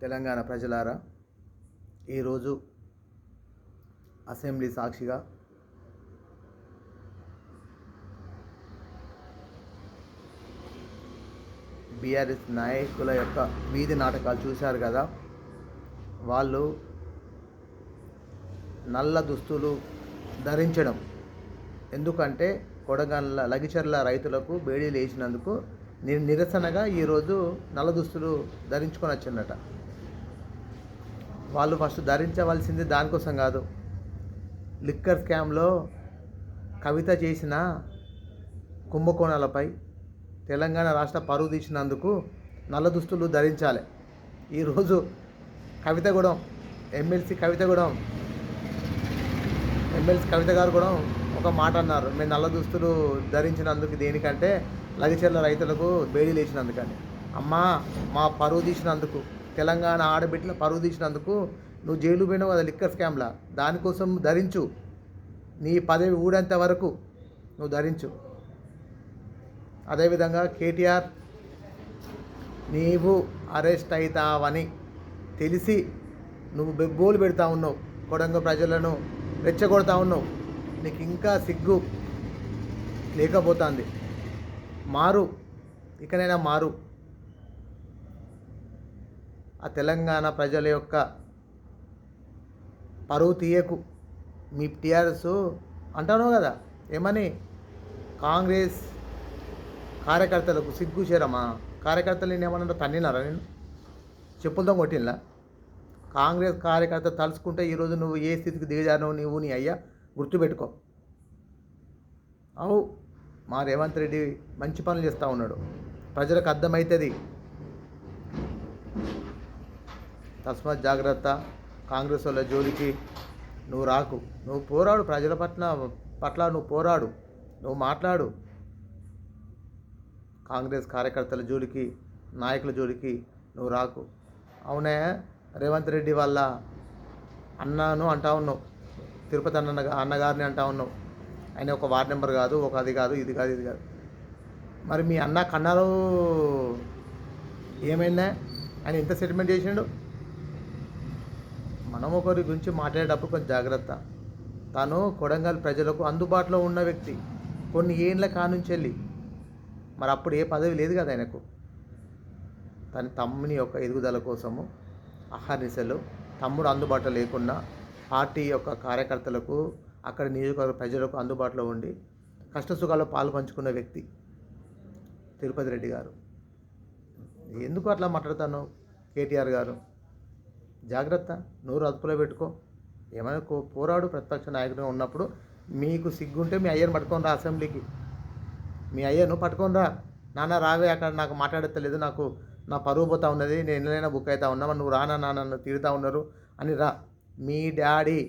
తెలంగాణ ప్రజలారా, ఈరోజు అసెంబ్లీ సాక్షిగా బీఆర్ఎస్ నాయకుల యొక్క వీధి నాటకాలు చూశారు కదా. వాళ్ళు నల్ల దుస్తులు ధరించడం ఎందుకంటే కొడగండ్ల లగిచర్ల రైతులకు బేడీలు వేసినందుకు నిరసనగా ఈరోజు నల్ల దుస్తులు ధరించుకొని వచ్చిందట. వాళ్ళు ఫస్ట్ ధరించవలసింది దానికోసం కాదు, లిక్కర్ స్కామ్లో కవిత చేసిన కుంభకోణాలపై తెలంగాణ రాష్ట్ర పరువు తీసినందుకు నల్ల దుస్తులు ధరించాలి. ఈరోజు కవితగూడెం ఎమ్మెల్సీ కవితగూడెం కవిత గారు కూడా ఒక మాట అన్నారు, మేము నల్ల దుస్తులు ధరించినందుకు దేనికంటే లగిచర్ల రైతులకు బేడీలు వేసినందుకని. అమ్మా, మా పరువు తీసినందుకు, తెలంగాణ ఆడబిడ్డల పరువు తీసినందుకు నువ్వు జైలు పోయినావు కదా లిక్కర్ స్కామ్లా, దానికోసం ధరించు. నీ పదవి ఊడేంత వరకు నువ్వు ధరించు. అదేవిధంగా కేటీఆర్, నీవు అరెస్ట్ అవుతావని తెలిసి నువ్వు బెబ్బోలు పెడతా ఉన్నావు, కొడంగల్ ప్రజలను రెచ్చగొడతా ఉన్నావు. నీకు ఇంకా సిగ్గు లేకపోతుంది. మారు, ఇకనైనా మారు. ఆ తెలంగాణ ప్రజల యొక్క పరువు తీయకు. మీ టీఆర్ఎస్ అంటాను కదా, ఏమని కాంగ్రెస్ కార్యకర్తలకు సిగ్గు చేరమా? కార్యకర్తలు నేను ఏమన్నా తన్నినారా? నేను చెప్పులతో కొట్టినలా? కాంగ్రెస్ కార్యకర్త తలుచుకుంటే ఈరోజు నువ్వు ఏ స్థితికి దిగజారువు నువ్వు నీ అయ్యా గుర్తుపెట్టుకో. అవు, మా రేవంత్ రెడ్డి మంచి పనులు చేస్తూ ఉన్నాడు, ప్రజలకు అర్థమవుతుంది. తస్మాత్ జాగ్రత్త. కాంగ్రెస్ వాళ్ళ జోలికి నువ్వు రాకు. నువ్వు పోరాడు, ప్రజల పట్ల నువ్వు పోరాడు, నువ్వు మాట్లాడు. కాంగ్రెస్ కార్యకర్తల జోలికి, నాయకుల జోలికి నువ్వు రాకు. అవునే, రేవంత్ రెడ్డి వాళ్ళ అన్నను అంటా ఉన్నావు, తిరుపతి అన్నగారిని అంటా ఉన్నావు. ఆయన ఒక వార్డ్ నెంబర్ కాదు, ఒక అది కాదు, ఇది కాదు, ఇది కాదు. మరి మీ అన్న కన్నారు ఏమైందా? ఆయన ఎంత సెటిల్మెంట్ చేసిండు? మనం ఒకరి గురించి మాట్లాడేటప్పుడు కొంచెం జాగ్రత్త. తను కొడంగల్ ప్రజలకు అందుబాటులో ఉన్న వ్యక్తి, కొన్ని ఏళ్ళ కానుంచి వెళ్ళి. మరి అప్పుడు ఏ పదవి లేదు కదా ఆయనకు. తన తమ్ముని యొక్క ఎదుగుదల కోసము అహర్నిశలు, తమ్ముడు అందుబాటులో లేకుండా పార్టీ యొక్క కార్యకర్తలకు, అక్కడ నియోజకవర్గ ప్రజలకు అందుబాటులో ఉండి కష్టసుఖాల్లో పాలు పంచుకున్న వ్యక్తి తిరుపతి రెడ్డి గారు. ఎందుకు అట్లా మాట్లాడతాను? కేటీఆర్ గారు జాగ్రత్త, నోరు అదుపులో పెట్టుకో. ఏమైనా పోరాడు. ప్రతిపక్ష నాయకుడిగా ఉన్నప్పుడు మీకు సిగ్గుంటే మీ అయ్యను పట్టుకొని రా అసెంబ్లీకి. మీ అయ్యను పట్టుకొని రా. నాన్న రావే, అక్కడ నాకు మాట్లాడతలేదు, నాకు నా పరువు పోతా ఉన్నది, నేను ఎన్నైనా బుక్ అవుతా ఉన్నా, నువ్వు రానా, నన్ను తిరుగుతూ ఉన్నారు అని రా. మీ డాడీ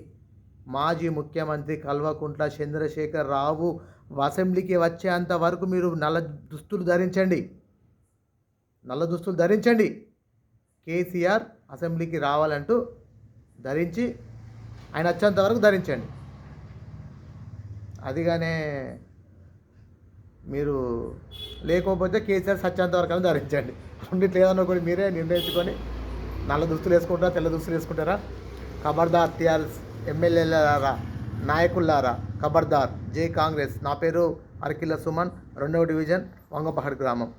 మాజీ ముఖ్యమంత్రి కల్వకుంట్ల చంద్రశేఖర్ రావు అసెంబ్లీకి వచ్చేంత వరకు మీరు నల్ల దుస్తులు ధరించండి, నల్ల దుస్తులు ధరించండి. కేసీఆర్ అసెంబ్లీకి రావాలంటూ ధరించి ఆయన వచ్చేంత వరకు ధరించండి. అదిగానే మీరు లేకపోతే కేసీఆర్ సచ్చేంత వరకు అని ధరించండి. రెండిట్లు ఏదన్నా కూడా మీరే నిర్ణయించుకొని నల్ల దుస్తులు వేసుకుంటారా, తెల్ల దుస్తులు వేసుకుంటారా? ఖబర్దార్ టీఆర్ఎస్ ఎమ్మెల్యేలారా, నాయకులారా, ఖబర్దార్. జై కాంగ్రెస్. నా పేరు అరకిల్ల సుమన్, 2వ డివిజన్, వంగపహాడ్ గ్రామం.